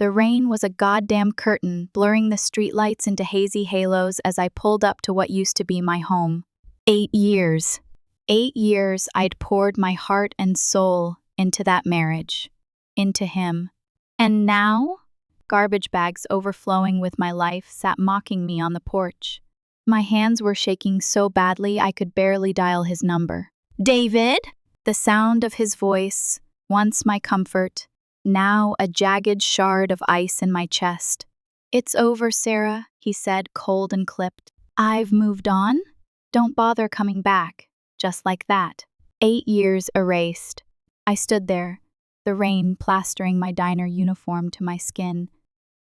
The rain was a goddamn curtain, blurring the streetlights into hazy halos as I pulled up to what used to be my home. 8 years. 8 years I'd poured my heart and soul into that marriage. Into him. And now? Garbage bags overflowing with my life sat mocking me on the porch. My hands were shaking so badly I could barely dial his number. "David?" The sound of his voice, once my comfort, now a jagged shard of ice in my chest. "It's over, Sarah," he said, cold and clipped. "I've moved on. Don't bother coming back." Just like that. 8 years erased. I stood there, the rain plastering my diner uniform to my skin,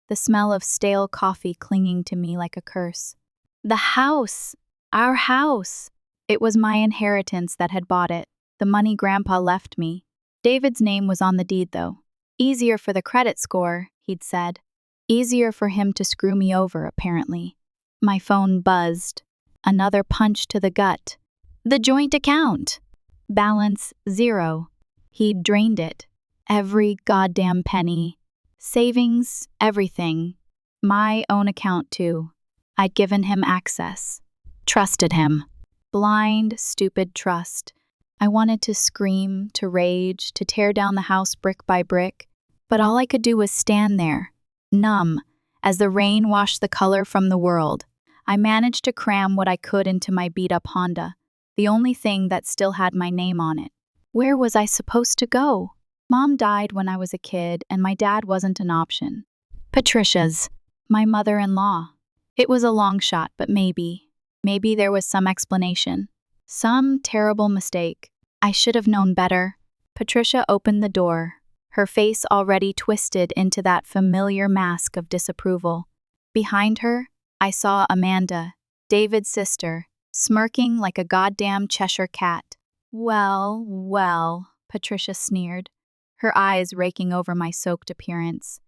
the smell of stale coffee clinging to me like a curse. The house! Our house! It was my inheritance that had bought it, the money Grandpa left me. David's name was on the deed, though. Easier for the credit score, he'd said. Easier for him to screw me over, apparently. My phone buzzed. Another punch to the gut. The joint account! Balance 0. He'd drained it. Every goddamn penny. Savings, everything. My own account, too. I'd given him access. Trusted him. Blind, stupid trust. I wanted to scream, to rage, to tear down the house brick by brick, but all I could do was stand there, numb, as the rain washed the color from the world. I managed to cram what I could into my beat-up Honda, the only thing that still had my name on it. Where was I supposed to go? Mom died when I was a kid, and my dad wasn't an option. Patricia's, my mother-in-law. It was a long shot, but maybe there was some explanation. Some terrible mistake. I should have known better. Patricia opened the door, her face already twisted into that familiar mask of disapproval. Behind her, I saw Amanda, David's sister, smirking like a goddamn Cheshire cat. Well, Patricia sneered, her eyes raking over my soaked appearance.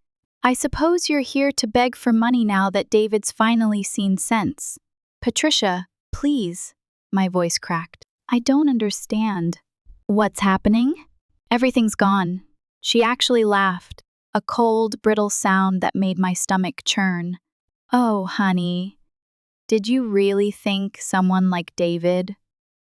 "I suppose you're here to beg for money now that David's finally seen sense." "Patricia, please," my voice cracked. "I don't understand." "What's happening?" "Everything's gone." She actually laughed, a cold, brittle sound that made my stomach churn. "Oh, honey, did you really think someone like David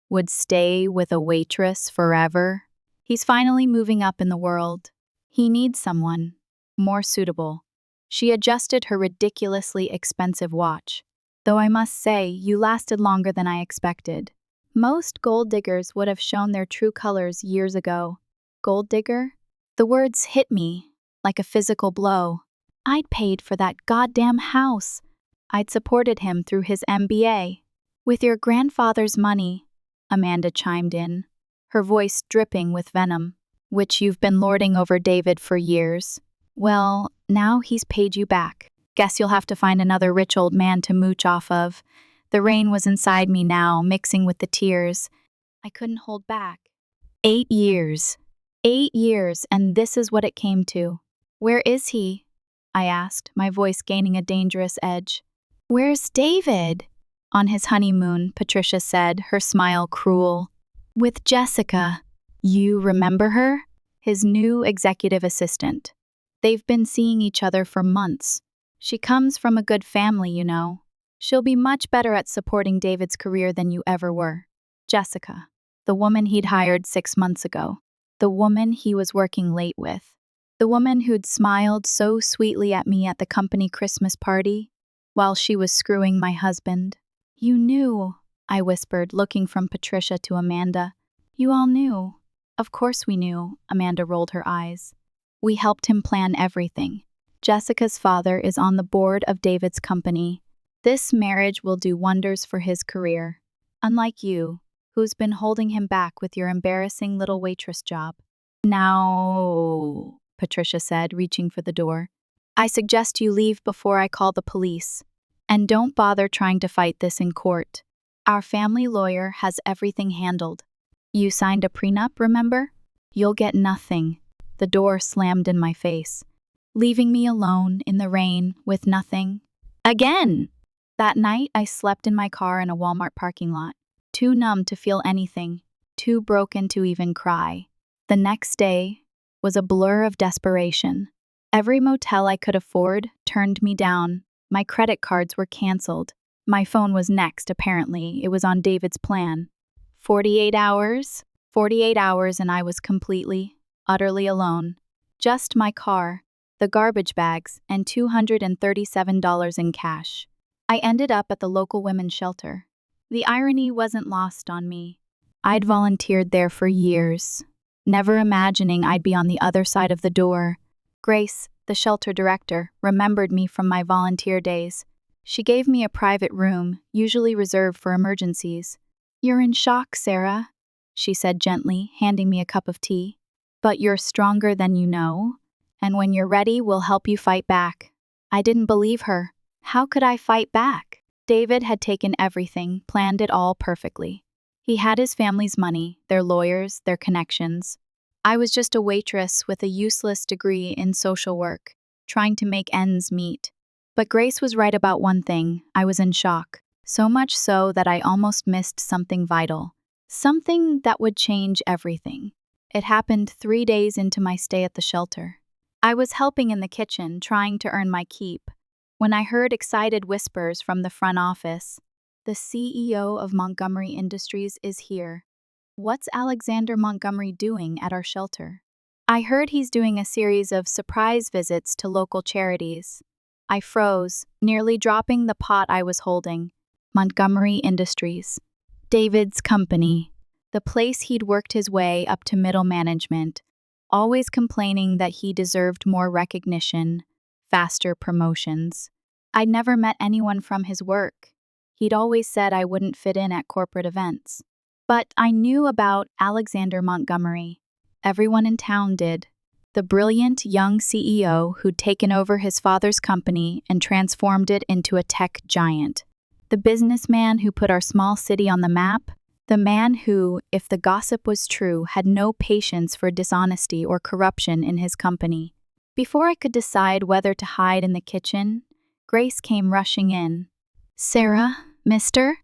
would stay with a waitress forever? He's finally moving up in the world. He needs someone more suitable." She adjusted her ridiculously expensive watch. "Though I must say, you lasted longer than I expected. Most gold diggers would have shown their true colors years ago." Gold digger? The words hit me like a physical blow. I'd paid for that goddamn house. I'd supported him through his MBA. "With your grandfather's money," Amanda chimed in, her voice dripping with venom, "which you've been lording over David for years. Well, now he's paid you back. Guess you'll have to find another rich old man to mooch off of." The rain was inside me now, mixing with the tears. I couldn't hold back. 8 years. 8 years, and this is what it came to. "Where is he?" I asked, my voice gaining a dangerous edge. "Where's David?" "On his honeymoon," Patricia said, her smile cruel. "With Jessica. You remember her?" His new executive assistant. They've been seeing each other for months. She comes from a good family, you know. She'll be much better at supporting David's career than you ever were. Jessica, the woman he'd hired 6 months ago. The woman he was working late with. The woman who'd smiled so sweetly at me at the company Christmas party while she was screwing my husband. "You knew," I whispered, looking from Patricia to Amanda. "You all knew." "Of course we knew," Amanda rolled her eyes. "We helped him plan everything. Jessica's father is on the board of David's company. This marriage will do wonders for his career. Unlike you, who's been holding him back with your embarrassing little waitress job." "Now," Patricia said, reaching for the door, "I suggest you leave before I call the police. And don't bother trying to fight this in court. Our family lawyer has everything handled. You signed a prenup, remember? You'll get nothing." The door slammed in my face, leaving me alone in the rain with nothing. Again! That night, I slept in my car in a Walmart parking lot, too numb to feel anything, too broken to even cry. The next day was a blur of desperation, Every motel I could afford turned me down. My credit cards were canceled. My phone was next, apparently. It was on David's plan. 48 hours? 48 hours and I was completely, utterly alone. Just my car, the garbage bags, and $237 in cash. I ended up at the local women's shelter. The irony wasn't lost on me. I'd volunteered there for years, never imagining I'd be on the other side of the door. Grace, the shelter director, remembered me from my volunteer days. She gave me a private room, usually reserved for emergencies. "You're in shock, Sarah," she said gently, handing me a cup of tea. "But you're stronger than you know, and when you're ready, we'll help you fight back." I didn't believe her. How could I fight back? David had taken everything, planned it all perfectly. He had his family's money, their lawyers, their connections. I was just a waitress with a useless degree in social work, trying to make ends meet. But Grace was right about one thing. I was in shock. So much so that I almost missed something vital. Something that would change everything. It happened 3 days into my stay at the shelter. I was helping in the kitchen, trying to earn my keep, when I heard excited whispers from the front office. "The CEO of Montgomery Industries is here." What's Alexander Montgomery doing at our shelter? I heard he's doing a series of surprise visits to local charities. I froze, nearly dropping the pot I was holding. Montgomery Industries. David's company. The place he'd worked his way up to middle management, always complaining that he deserved more recognition, faster promotions. I'd never met anyone from his work. He'd always said I wouldn't fit in at corporate events. But I knew about Alexander Montgomery. Everyone in town did. The brilliant young CEO who'd taken over his father's company and transformed it into a tech giant. The businessman who put our small city on the map. The man who, if the gossip was true, had no patience for dishonesty or corruption in his company. Before I could decide whether to hide in the kitchen, Grace came rushing in. "Sarah, Mr.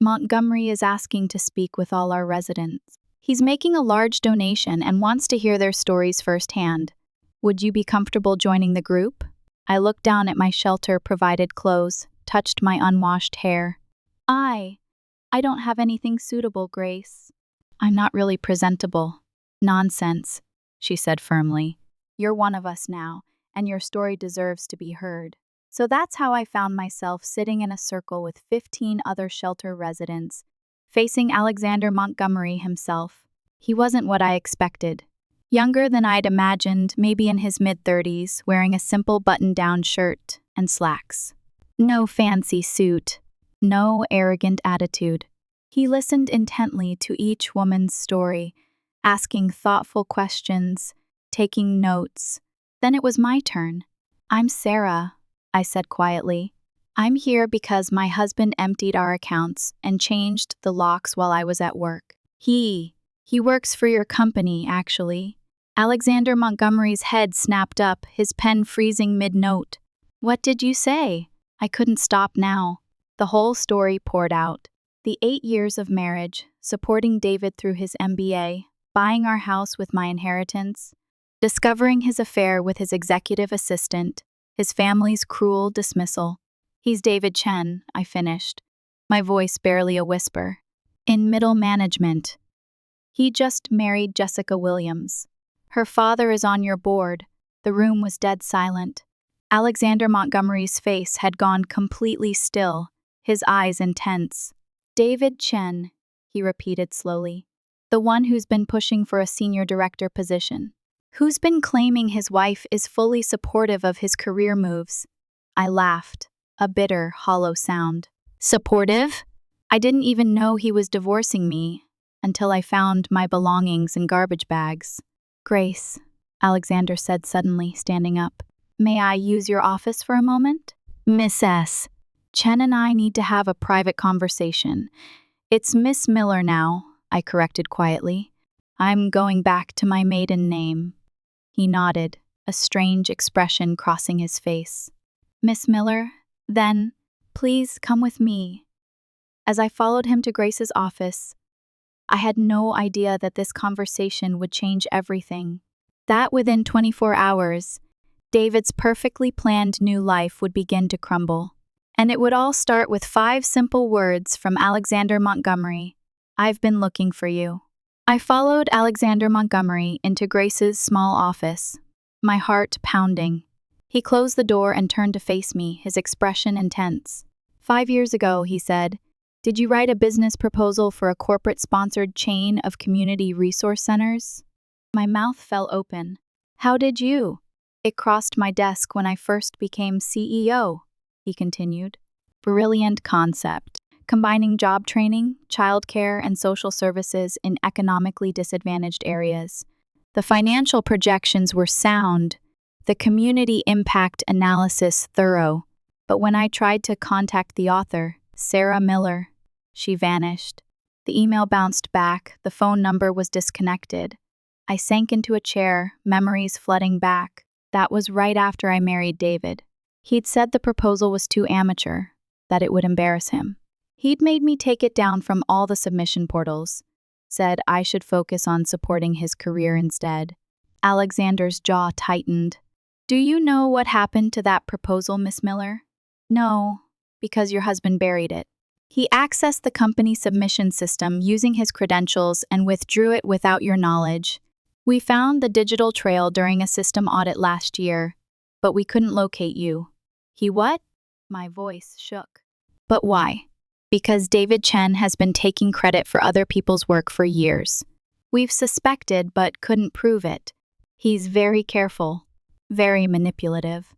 Montgomery is asking to speak with all our residents. He's making a large donation and wants to hear their stories firsthand. Would you be comfortable joining the group?" I looked down at my shelter-provided clothes, touched my unwashed hair. I don't have anything suitable, Grace. "I'm not really presentable." "Nonsense," she said firmly. "You're one of us now, and your story deserves to be heard." So that's how I found myself sitting in a circle with 15 other shelter residents, facing Alexander Montgomery himself. He wasn't what I expected. Younger than I'd imagined, maybe in his mid-30s, wearing a simple button-down shirt and slacks. No fancy suit. No arrogant attitude. He listened intently to each woman's story, asking thoughtful questions, taking notes. Then it was my turn. "I'm Sarah," I said quietly. "I'm here because my husband emptied our accounts and changed the locks while I was at work. He works for your company, actually." Alexander Montgomery's head snapped up, his pen freezing mid-note. "What did you say?" I couldn't stop now. The whole story poured out. The 8 years of marriage, supporting David through his MBA, buying our house with my inheritance, discovering his affair with his executive assistant, his family's cruel dismissal. "He's David Chen," I finished, my voice barely a whisper. "In middle management. He just married Jessica Williams. Her father is on your board." The room was dead silent. Alexander Montgomery's face had gone completely still, his eyes intense. "David Chen," he repeated slowly. "The one who's been pushing for a senior director position. Who's been claiming his wife is fully supportive of his career moves." I laughed, a bitter, hollow sound. "Supportive? I didn't even know he was divorcing me until I found my belongings in garbage bags." "Grace," Alexander said suddenly, standing up. "May I use your office for a moment?" "Miss S. Chen and I need to have a private conversation." "It's Miss Miller now," I corrected quietly. "I'm going back to my maiden name." He nodded, a strange expression crossing his face. "Miss Miller, then, please come with me." As I followed him to Grace's office, I had no idea that this conversation would change everything. That within 24 hours, David's perfectly planned new life would begin to crumble. And it would all start with 5 simple words from Alexander Montgomery. "I've been looking for you." I followed Alexander Montgomery into Grace's small office, my heart pounding. He closed the door and turned to face me, his expression intense. "5 years ago," he said, "did you write a business proposal for a corporate-sponsored chain of community resource centers?" My mouth fell open. "How did you?" "It crossed my desk when I first became CEO," he continued. "Brilliant concept. Combining job training, childcare, and social services in economically disadvantaged areas. The financial projections were sound, the community impact analysis thorough. But when I tried to contact the author, Sarah Miller, she vanished. The email bounced back, the phone number was disconnected. I sank into a chair, memories flooding back. That was right after I married David. He'd said the proposal was too amateur, that it would embarrass him. He'd made me take it down from all the submission portals, said I should focus on supporting his career instead. Alexander's jaw tightened. "Do you know what happened to that proposal, Miss Miller?" "No, because your husband buried it. He accessed the company submission system using his credentials and withdrew it without your knowledge. We found the digital trail during a system audit last year, but we couldn't locate you." "He what?" My voice shook. "But why?" "Because David Chen has been taking credit for other people's work for years. We've suspected but couldn't prove it. He's very careful, very manipulative."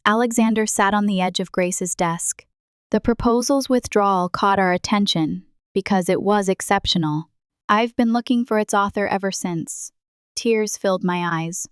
Alexander sat on the edge of Grace's desk. The proposal's withdrawal caught our attention because it was exceptional. I've been looking for its author ever since. Tears filled my eyes.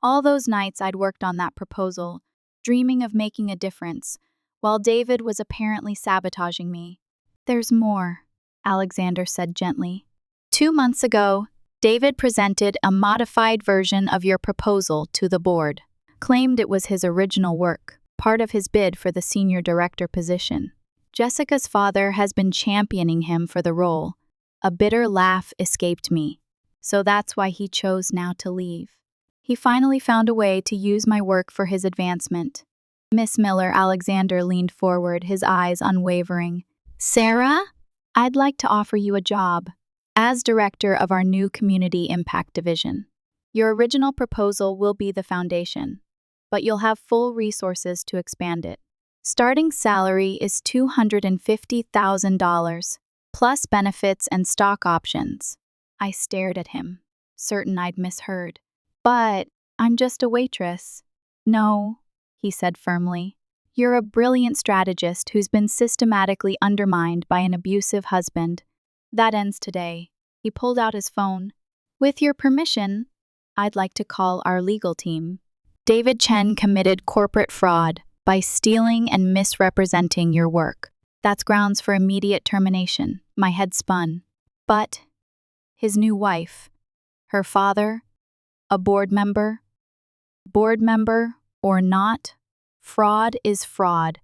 All those nights I'd worked on that proposal, dreaming of making a difference, while David was apparently sabotaging me. "There's more," Alexander said gently. 2 months ago, David presented a modified version of your proposal to the board, claimed it was his original work, part of his bid for the senior director position. Jessica's father has been championing him for the role. A bitter laugh escaped me. So that's why he chose now to leave. He finally found a way to use my work for his advancement. "Miss Miller," Alexander leaned forward, his eyes unwavering. "Sarah, I'd like to offer you a job as director of our new Community Impact Division. Your original proposal will be the foundation, but you'll have full resources to expand it. Starting salary is $250,000, plus benefits and stock options." I stared at him, certain I'd misheard. "But I'm just a waitress." "No," he said firmly. "You're a brilliant strategist who's been systematically undermined by an abusive husband. That ends today." He pulled out his phone. "With your permission, I'd like to call our legal team. David Chen committed corporate fraud by stealing and misrepresenting your work. That's grounds for immediate termination." My head spun. But his new wife, her father, a board member or not, fraud is fraud.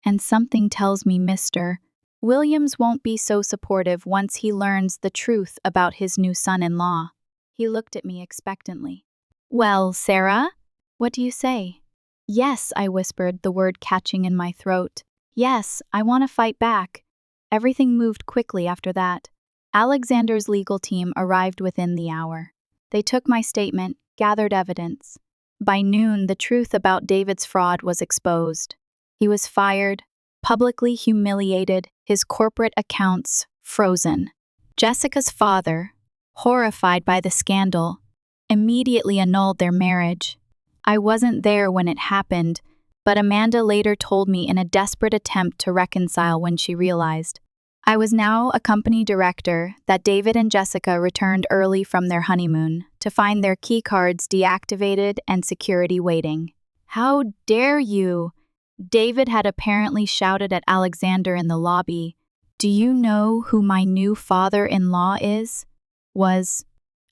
And something tells me Mr. Williams won't be so supportive once he learns the truth about his new son-in-law. He looked at me expectantly. "Well, Sarah, what do you say?" "Yes," I whispered, the word catching in my throat. "Yes, I want to fight back." Everything moved quickly after that. Alexander's legal team arrived within the hour. They took my statement, gathered evidence. By noon, the truth about David's fraud was exposed. He was fired, publicly humiliated, his corporate accounts frozen. Jessica's father, horrified by the scandal, immediately annulled their marriage. I wasn't there when it happened, but Amanda later told me in a desperate attempt to reconcile when she realized I was now a company director that David and Jessica returned early from their honeymoon to find their key cards deactivated and security waiting. "How dare you?" David had apparently shouted at Alexander in the lobby. "Do you know who my new father-in-law is?"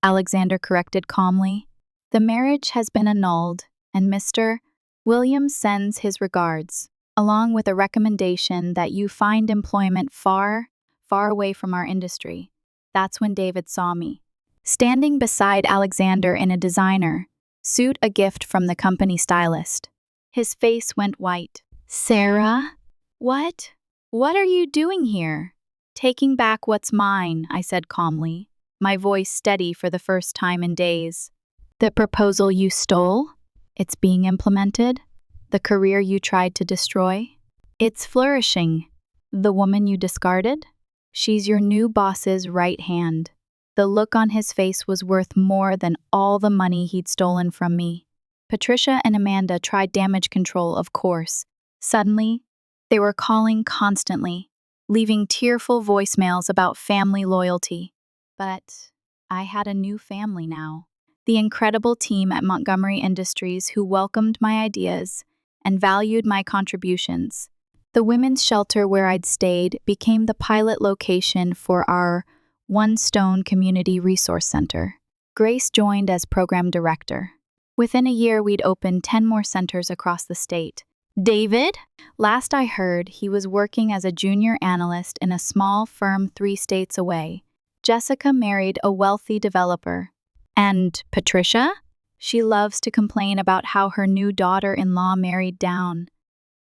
Alexander corrected calmly. "The marriage has been annulled, and Mr. Williams sends his regards, along with a recommendation that you find employment far, far away from our industry." That's when David saw me, standing beside Alexander in a designer, Suit a gift from the company stylist. His face went white. Sarah? What? What are you doing here? Taking back what's mine, I said calmly, my voice steady for the first time in days. The proposal you stole? It's being implemented? The career you tried to destroy? It's flourishing. The woman you discarded? She's your new boss's right hand. The look on his face was worth more than all the money he'd stolen from me. Patricia and Amanda tried damage control, of course. Suddenly, they were calling constantly, leaving tearful voicemails about family loyalty. But I had a new family now. The incredible team at Montgomery Industries who welcomed my ideas and valued my contributions. The women's shelter where I'd stayed became the pilot location for our One Stone Community Resource Center. Grace joined as program director. Within a year, we'd opened 10 more centers across the state. David? Last I heard, he was working as a junior analyst in a small firm 3 states away. Jessica married a wealthy developer. And Patricia? She loves to complain about how her new daughter-in-law married down.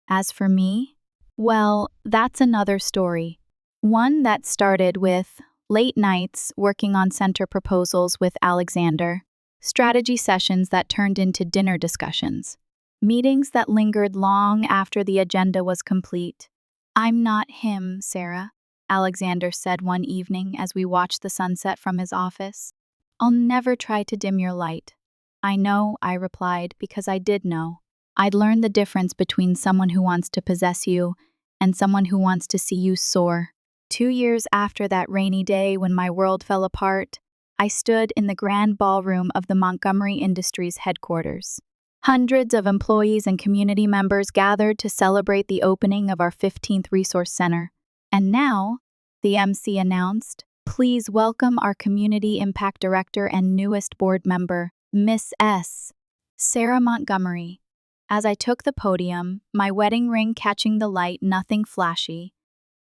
As for me, well, that's another story. One that started with late nights working on center proposals with Alexander, strategy sessions that turned into dinner discussions, meetings that lingered long after the agenda was complete. I'm not him, Sarah, Alexander said one evening as we watched the sunset from his office. I'll never try to dim your light. I know, I replied, because I did know. I'd learned the difference between someone who wants to possess you and someone who wants to see you soar. 2 years after that rainy day when my world fell apart, I stood in the grand ballroom of the Montgomery Industries headquarters. Hundreds of employees and community members gathered to celebrate the opening of our 15th Resource Center. And now, the MC announced, please welcome our Community Impact Director and newest board member, Miss S. Sarah Montgomery. As I took the podium, my wedding ring catching the light, nothing flashy.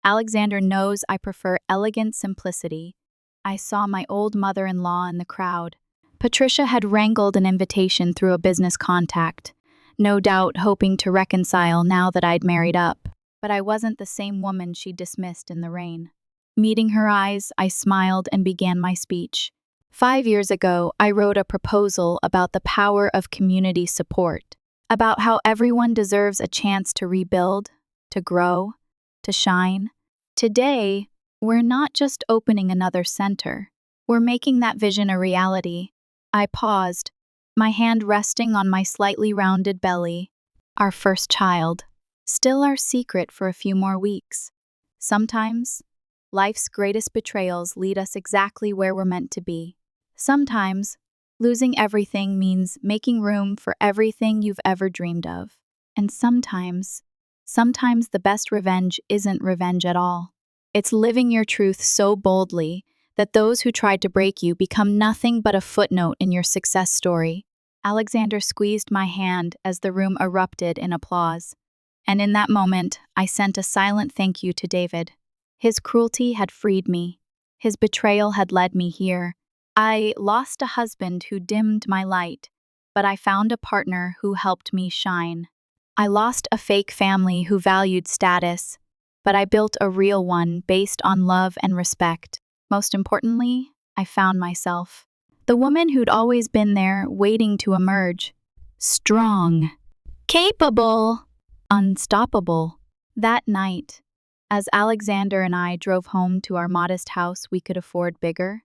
Alexander knows I prefer elegant simplicity. I saw my old mother-in-law in the crowd. Patricia had wrangled an invitation through a business contact, no doubt hoping to reconcile now that I'd married up. But I wasn't the same woman she dismissed in the rain. Meeting her eyes, I smiled and began my speech. 5 years ago, I wrote a proposal about the power of community support, about how everyone deserves a chance to rebuild, to grow, to shine. Today, we're not just opening another center. We're making that vision a reality. I paused, my hand resting on my slightly rounded belly. Our first child. Still our secret for a few more weeks. Sometimes, life's greatest betrayals lead us exactly where we're meant to be. Sometimes, losing everything means making room for everything you've ever dreamed of. And sometimes the best revenge isn't revenge at all. It's living your truth so boldly that those who tried to break you become nothing but a footnote in your success story. Alexander squeezed my hand as the room erupted in applause. And in that moment, I sent a silent thank you to David. His cruelty had freed me. His betrayal had led me here. I lost a husband who dimmed my light, but I found a partner who helped me shine. I lost a fake family who valued status, but I built a real one based on love and respect. Most importantly, I found myself. The woman who'd always been there, waiting to emerge. Strong. Capable. Unstoppable. That night, as Alexander and I drove home to our modest house we could afford bigger.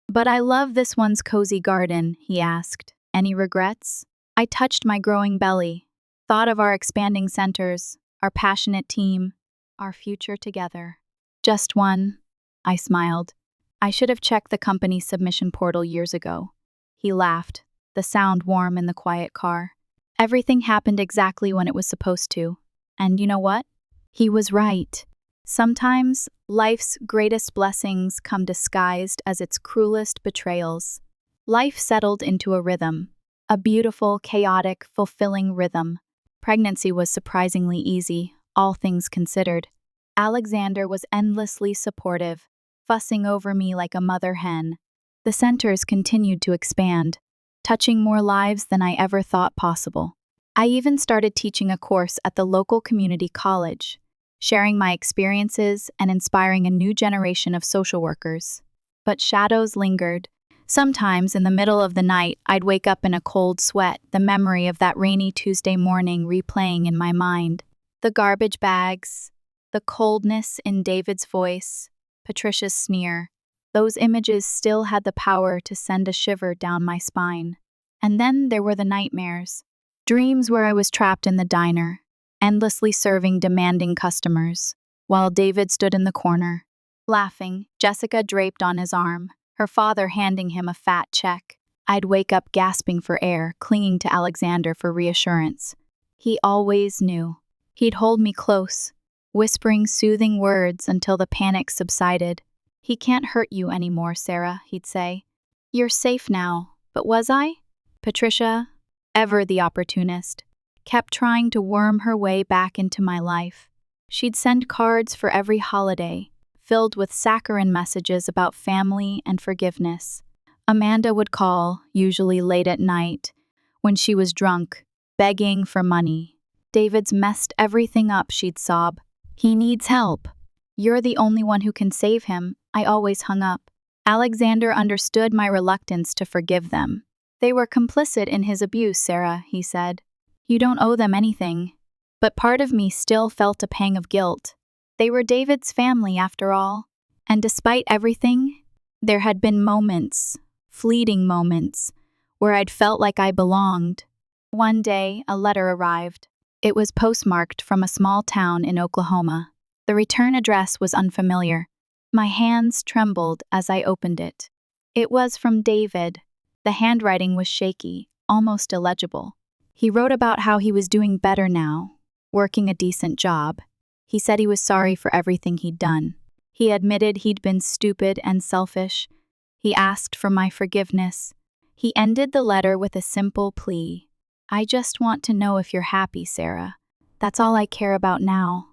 But I love this one's cozy garden, he asked. Any regrets? I touched my growing belly, thought of our expanding centers, our passionate team, our future together. Just one, I smiled. I should have checked the company's submission portal years ago. He laughed, the sound warm in the quiet car. Everything happened exactly when it was supposed to. And you know what? He was right. Sometimes, life's greatest blessings come disguised as its cruelest betrayals. Life settled into a rhythm, a beautiful, chaotic, fulfilling rhythm. Pregnancy was surprisingly easy, all things considered. Alexander was endlessly supportive, fussing over me like a mother hen. The centers continued to expand. touching more lives than I ever thought possible. I even started teaching a course at the local community college, sharing my experiences and inspiring a new generation of social workers. But shadows lingered. Sometimes, in the middle of the night, I'd wake up in a cold sweat, the memory of that rainy Tuesday morning replaying in my mind. The garbage bags, the coldness in David's voice, Patricia's sneer. Those images still had the power to send a shiver down my spine. And then there were the nightmares. Dreams where I was trapped in the diner, endlessly serving demanding customers, while David stood in the corner, laughing, Jessica draped on his arm, her father handing him a fat check. I'd wake up gasping for air, clinging to Alexander for reassurance. He always knew. He'd hold me close, whispering soothing words until the panic subsided. "He can't hurt you anymore, Sarah," he'd say. "You're safe now, but was I?" Patricia, ever the opportunist, kept trying to worm her way back into my life. She'd send cards for every holiday, filled with saccharine messages about family and forgiveness. Amanda would call, usually late at night, when she was drunk, begging for money. "David's messed everything up," she'd sob. "He needs help. You're the only one who can save him." I always hung up. Alexander understood my reluctance to forgive them. "They were complicit in his abuse, Sarah," he said. "You don't owe them anything." But part of me still felt a pang of guilt. They were David's family, after all. And despite everything, there had been moments, fleeting moments, where I'd felt like I belonged. One day, a letter arrived. It was postmarked from a small town in Oklahoma. The return address was unfamiliar. My hands trembled as I opened it. It was from David. The handwriting was shaky, almost illegible. He wrote about how he was doing better now, working a decent job. He said he was sorry for everything he'd done. He admitted he'd been stupid and selfish. He asked for my forgiveness. He ended the letter with a simple plea. "I just want to know if you're happy, Sarah. That's all I care about now."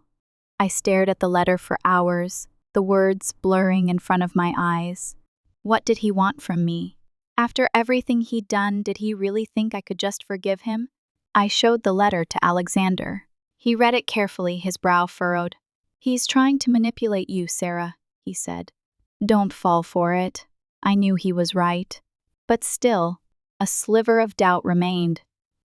I stared at the letter for hours, the words blurring in front of my eyes. What did he want from me? After everything he'd done, did he really think I could just forgive him? I showed the letter to Alexander. He read it carefully, his brow furrowed. "He's trying to manipulate you, Sarah," he said. "Don't fall for it." I knew he was right. But still, a sliver of doubt remained.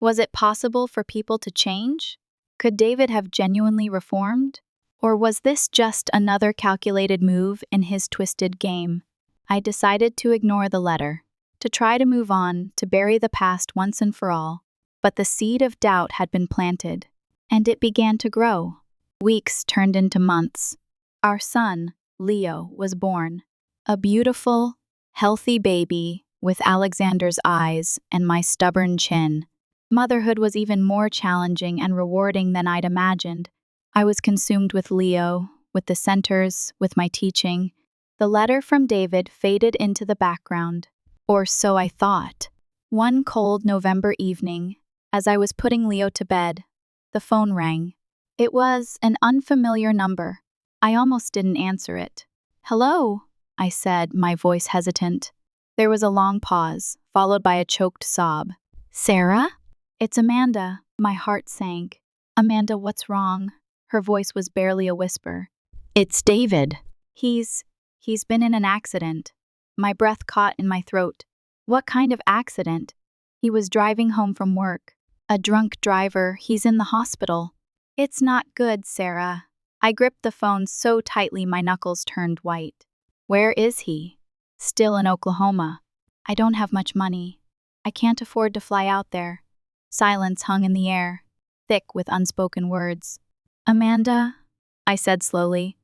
Was it possible for people to change? Could David have genuinely reformed? Or was this just another calculated move in his twisted game? I decided to ignore the letter, to try to move on, to bury the past once and for all. But the seed of doubt had been planted, and it began to grow. Weeks turned into months. Our son, Leo, was born. A beautiful, healthy baby with Alexander's eyes and my stubborn chin. Motherhood was even more challenging and rewarding than I'd imagined. I was consumed with Leo, with the centers, with my teaching. The letter from David faded into the background, or so I thought. One cold November evening, as I was putting Leo to bed, the phone rang. It was an unfamiliar number. I almost didn't answer it. "Hello," I said, my voice hesitant. There was a long pause, followed by a choked sob. "Sarah?" "It's Amanda." My heart sank. "Amanda, what's wrong?" Her voice was barely a whisper. "It's David. He's been in an accident." My breath caught in my throat. "What kind of accident?" "He was driving home from work. A drunk driver. He's in the hospital." "It's not good, Sarah." I gripped the phone so tightly my knuckles turned white. "Where is he?" "Still in Oklahoma." "I don't have much money. I can't afford to fly out there." Silence hung in the air, thick with unspoken words. "Amanda," I said slowly,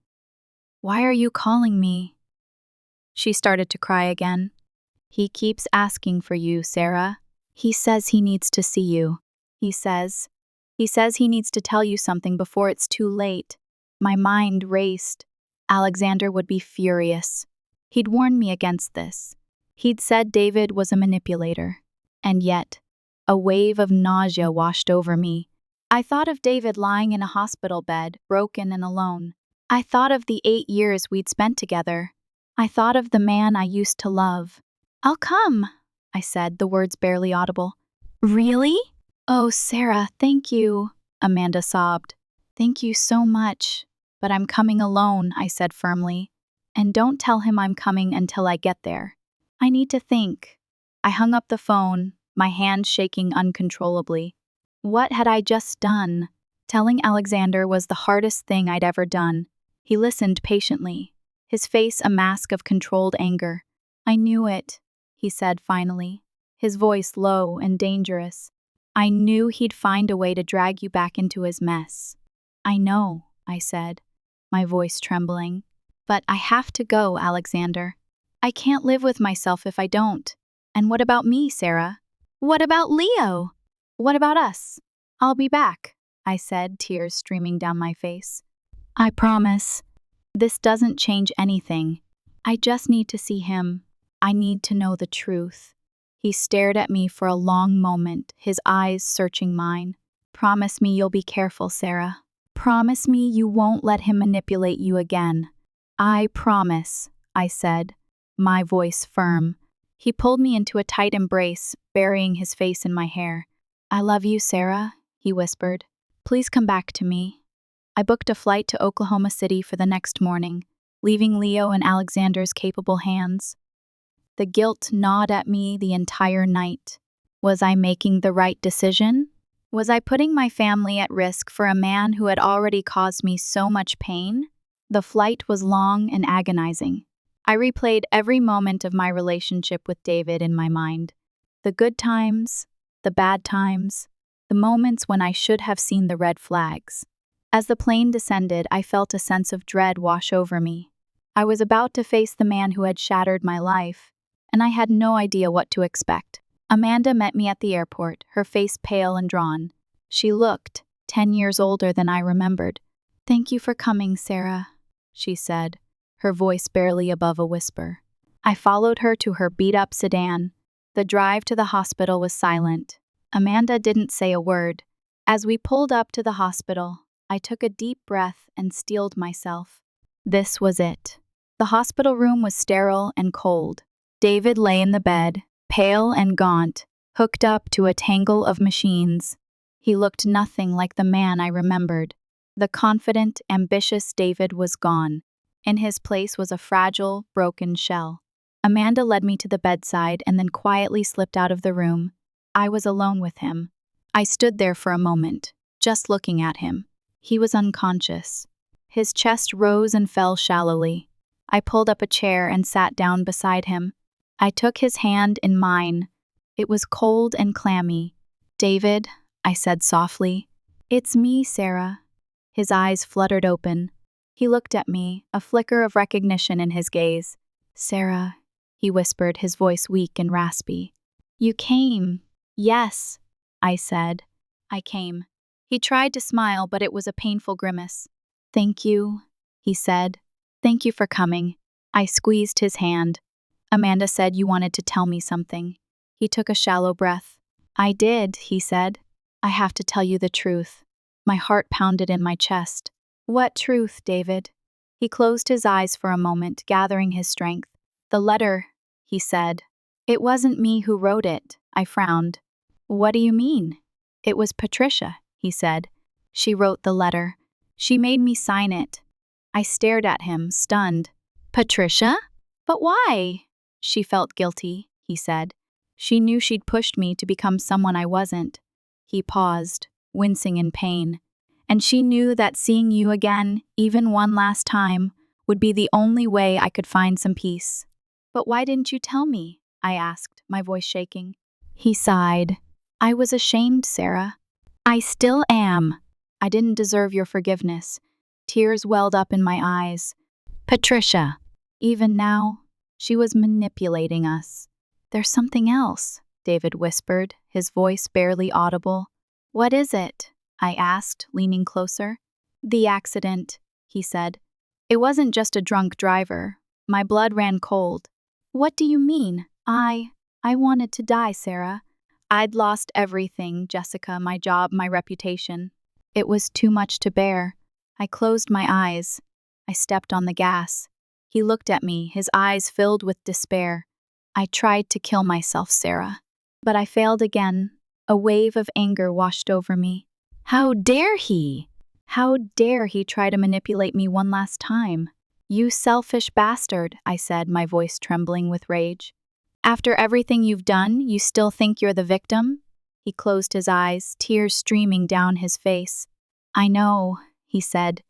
"why are you calling me?" She started to cry again. "He keeps asking for you, Sarah. He says he needs to see you. He says he needs to tell you something before it's too late." My mind raced. Alexander would be furious. He'd warned me against this. He'd said David was a manipulator. And yet, a wave of nausea washed over me. I thought of David lying in a hospital bed, broken and alone. I thought of the 8 years we'd spent together. I thought of the man I used to love. "I'll come," I said, the words barely audible. Really? Oh, Sarah, thank you, Amanda sobbed. Thank you so much. But I'm coming alone, I said firmly. And don't tell him I'm coming until I get there. I need to think. I hung up the phone, my hands shaking uncontrollably. What had I just done? Telling Alexander was the hardest thing I'd ever done. He listened patiently, his face a mask of controlled anger. I knew it, he said finally, his voice low and dangerous. I knew he'd find a way to drag you back into his mess. I know, I said, my voice trembling. But I have to go, Alexander. I can't live with myself if I don't. And what about me, Sarah? What about Leo? What about us? I'll be back, I said, tears streaming down my face. I promise. This doesn't change anything. I just need to see him. I need to know the truth. He stared at me for a long moment, his eyes searching mine. Promise me you'll be careful, Sarah. Promise me you won't let him manipulate you again. I promise, I said, my voice firm. He pulled me into a tight embrace, burying his face in my hair. I love you, Sarah, he whispered. Please come back to me. I booked a flight to Oklahoma City for the next morning, leaving Leo in Alexander's capable hands. The guilt gnawed at me the entire night. Was I making the right decision? Was I putting my family at risk for a man who had already caused me so much pain? The flight was long and agonizing. I replayed every moment of my relationship with David in my mind. The good times, the bad times, the moments when I should have seen the red flags. As the plane descended, I felt a sense of dread wash over me. I was about to face the man who had shattered my life, and I had no idea what to expect. Amanda met me at the airport, her face pale and drawn. She looked 10 years older than I remembered. Thank you for coming, Sarah, she said, her voice barely above a whisper. I followed her to her beat-up sedan. The drive to the hospital was silent. Amanda didn't say a word. As we pulled up to the hospital, I took a deep breath and steeled myself. This was it. The hospital room was sterile and cold. David lay in the bed, pale and gaunt, hooked up to a tangle of machines. He looked nothing like the man I remembered. The confident, ambitious David was gone. In his place was a fragile, broken shell. Amanda led me to the bedside and then quietly slipped out of the room. I was alone with him. I stood there for a moment, just looking at him. He was unconscious. His chest rose and fell shallowly. I pulled up a chair and sat down beside him. I took his hand in mine. It was cold and clammy. David, I said softly. It's me, Sarah. His eyes fluttered open. He looked at me, a flicker of recognition in his gaze. Sarah, he whispered, his voice weak and raspy. You came. Yes, I said. I came. He tried to smile, but it was a painful grimace. Thank you, he said. Thank you for coming. I squeezed his hand. Amanda said you wanted to tell me something. He took a shallow breath. I did, he said. I have to tell you the truth. My heart pounded in my chest. What truth, David? He closed his eyes for a moment, gathering his strength. The letter, he said. It wasn't me who wrote it, I frowned. What do you mean? It was Patricia, he said. She wrote the letter. She made me sign it. I stared at him, stunned. Patricia? But why? She felt guilty, he said. She knew she'd pushed me to become someone I wasn't. He paused, wincing in pain. And she knew that seeing you again, even one last time, would be the only way I could find some peace. But why didn't you tell me? I asked, my voice shaking. He sighed. I was ashamed, Sarah. I still am. I didn't deserve your forgiveness. Tears welled up in my eyes. Patricia. Even now, she was manipulating us. There's something else, David whispered, his voice barely audible. What is it? I asked, leaning closer. The accident, he said. It wasn't just a drunk driver. My blood ran cold. What do you mean? I wanted to die, Sarah. I'd lost everything, Jessica, my job, my reputation. It was too much to bear. I closed my eyes. I stepped on the gas. He looked at me, his eyes filled with despair. I tried to kill myself, Sarah. But I failed again. A wave of anger washed over me. How dare he? How dare he try to manipulate me one last time? You selfish bastard, I said, my voice trembling with rage. After everything you've done, you still think you're the victim? He closed his eyes, tears streaming down his face. I know, he said.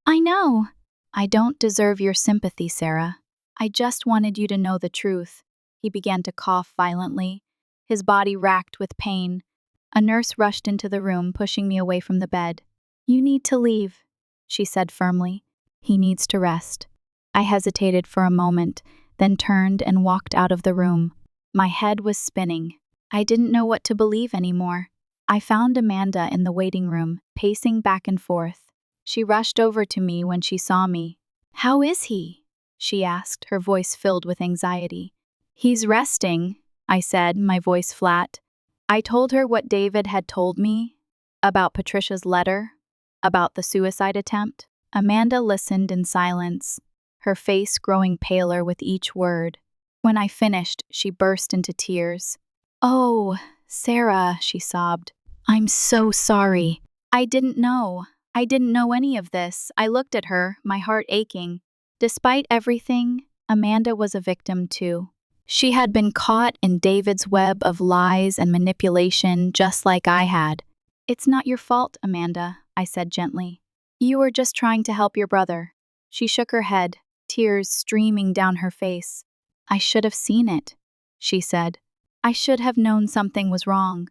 I know. I don't deserve your sympathy, Sarah. I just wanted you to know the truth. He began to cough violently, his body racked with pain. A nurse rushed into the room, pushing me away from the bed. You need to leave, she said firmly. He needs to rest. I hesitated for a moment, then turned and walked out of the room. My head was spinning. I didn't know what to believe anymore. I found Amanda in the waiting room, pacing back and forth. She rushed over to me when she saw me. How is he? She asked, her voice filled with anxiety. He's resting, I said, my voice flat. I told her what David had told me, about Patricia's letter, about the suicide attempt. Amanda listened in silence, her face growing paler with each word. When I finished, she burst into tears. Oh, Sarah, she sobbed. I'm so sorry. I didn't know any of this. I looked at her, my heart aching. Despite everything, Amanda was a victim too. She had been caught in David's web of lies and manipulation just like I had. It's not your fault, Amanda, I said gently. You were just trying to help your brother. She shook her head, tears streaming down her face. I should have seen it, she said. I should have known something was wrong.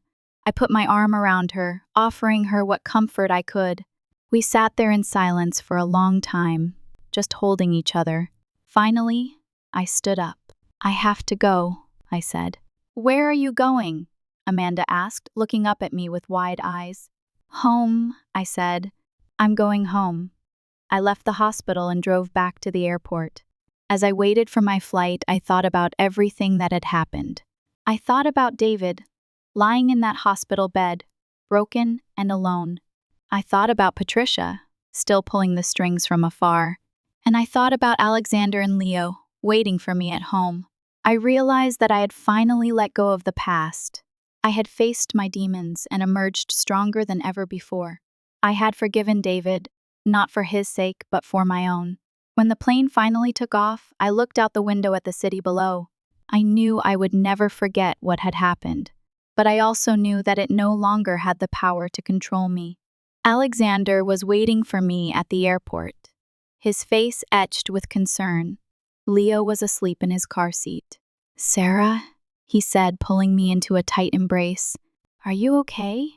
I put my arm around her, offering her what comfort I could. We sat there in silence for a long time, just holding each other. Finally, I stood up. I have to go, I said. Where are you going? Amanda asked, looking up at me with wide eyes. Home, I said. I'm going home. I left the hospital and drove back to the airport. As I waited for my flight, I thought about everything that had happened. I thought about David, lying in that hospital bed, broken and alone. I thought about Patricia, still pulling the strings from afar. And I thought about Alexander and Leo, waiting for me at home. I realized that I had finally let go of the past. I had faced my demons and emerged stronger than ever before. I had forgiven David, not for his sake, but for my own. When the plane finally took off, I looked out the window at the city below. I knew I would never forget what had happened, but I also knew that it no longer had the power to control me. Alexander was waiting for me at the airport, his face etched with concern. Leo was asleep in his car seat. Sarah, he said, pulling me into a tight embrace. Are you okay?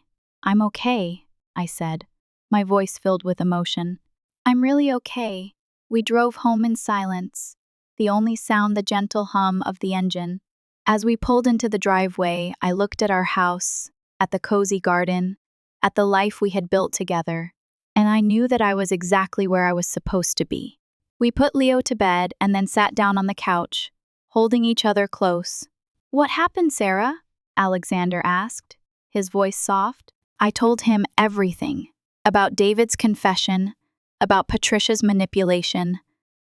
I'm okay, I said, my voice filled with emotion. I'm really okay. We drove home in silence, the only sound the gentle hum of the engine. As we pulled into the driveway, I looked at our house, at the cozy garden, at the life we had built together, and I knew that I was exactly where I was supposed to be. We put Leo to bed and then sat down on the couch, holding each other close. What happened, Sarah? Alexander asked, his voice soft. I told him everything, about David's confession, about Patricia's manipulation,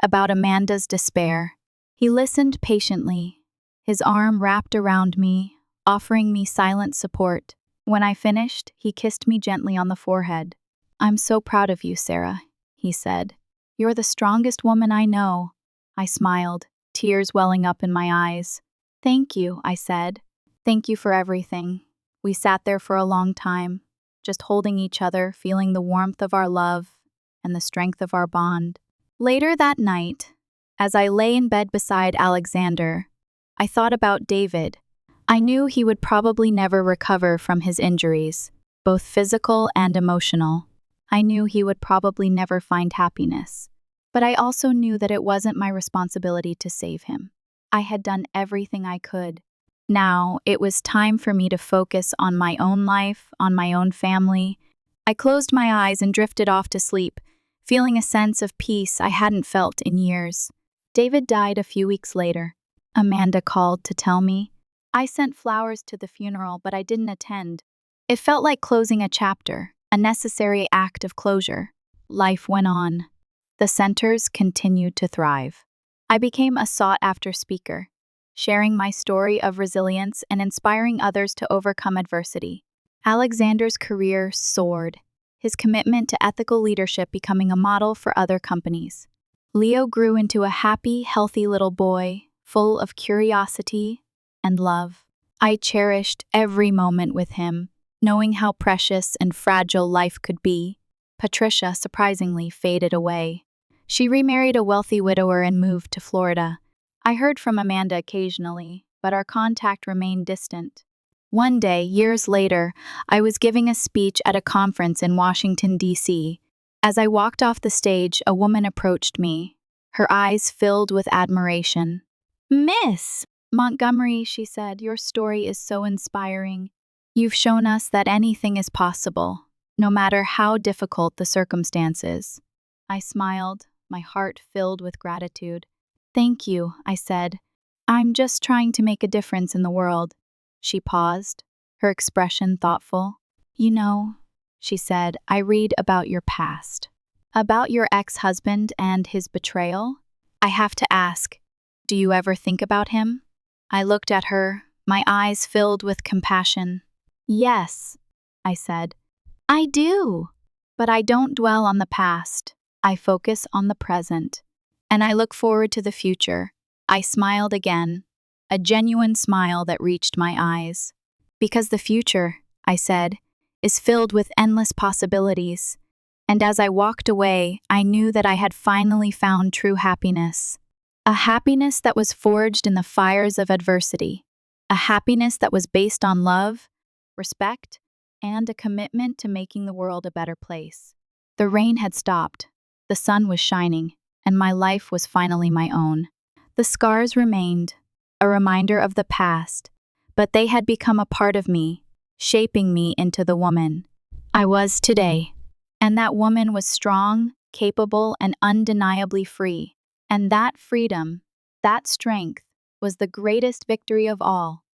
about Amanda's despair. He listened patiently, his arm wrapped around me, offering me silent support. When I finished, he kissed me gently on the forehead. I'm so proud of you, Sarah, he said. You're the strongest woman I know. I smiled, tears welling up in my eyes. Thank you, I said. Thank you for everything. We sat there for a long time, just holding each other, feeling the warmth of our love and the strength of our bond. Later that night, as I lay in bed beside Alexander, I thought about David. I knew he would probably never recover from his injuries, both physical and emotional. I knew he would probably never find happiness. But I also knew that it wasn't my responsibility to save him. I had done everything I could. Now, it was time for me to focus on my own life, on my own family. I closed my eyes and drifted off to sleep, feeling a sense of peace I hadn't felt in years. David died a few weeks later. Amanda called to tell me. I sent flowers to the funeral, but I didn't attend. It felt like closing a chapter, a necessary act of closure. Life went on. The centers continued to thrive. I became a sought-after speaker, sharing my story of resilience and inspiring others to overcome adversity. Alexander's career soared, his commitment to ethical leadership becoming a model for other companies. Leo grew into a happy, healthy little boy, full of curiosity and love. I cherished every moment with him, knowing how precious and fragile life could be. Patricia surprisingly faded away. She remarried a wealthy widower and moved to Florida. I heard from Amanda occasionally, but our contact remained distant. One day, years later, I was giving a speech at a conference in Washington, D.C. As I walked off the stage, a woman approached me, her eyes filled with admiration. "Miss Montgomery," she said, "your story is so inspiring. You've shown us that anything is possible, no matter how difficult the circumstances." I smiled, my heart filled with gratitude. "Thank you," I said. "I'm just trying to make a difference in the world." She paused, her expression thoughtful. "You know," she said, "I read about your past. About your ex-husband and his betrayal. I have to ask, do you ever think about him?" I looked at her, my eyes filled with compassion. "Yes," I said. "I do. But I don't dwell on the past. I focus on the present. And I look forward to the future." I smiled again, a genuine smile that reached my eyes. "Because the future," I said, "is filled with endless possibilities." And as I walked away, I knew that I had finally found true happiness. A happiness that was forged in the fires of adversity. A happiness that was based on love, respect, and a commitment to making the world a better place. The rain had stopped, the sun was shining, and my life was finally my own. The scars remained, a reminder of the past, but they had become a part of me, shaping me into the woman I was today. And that woman was strong, capable, and undeniably free. And that freedom, that strength, was the greatest victory of all.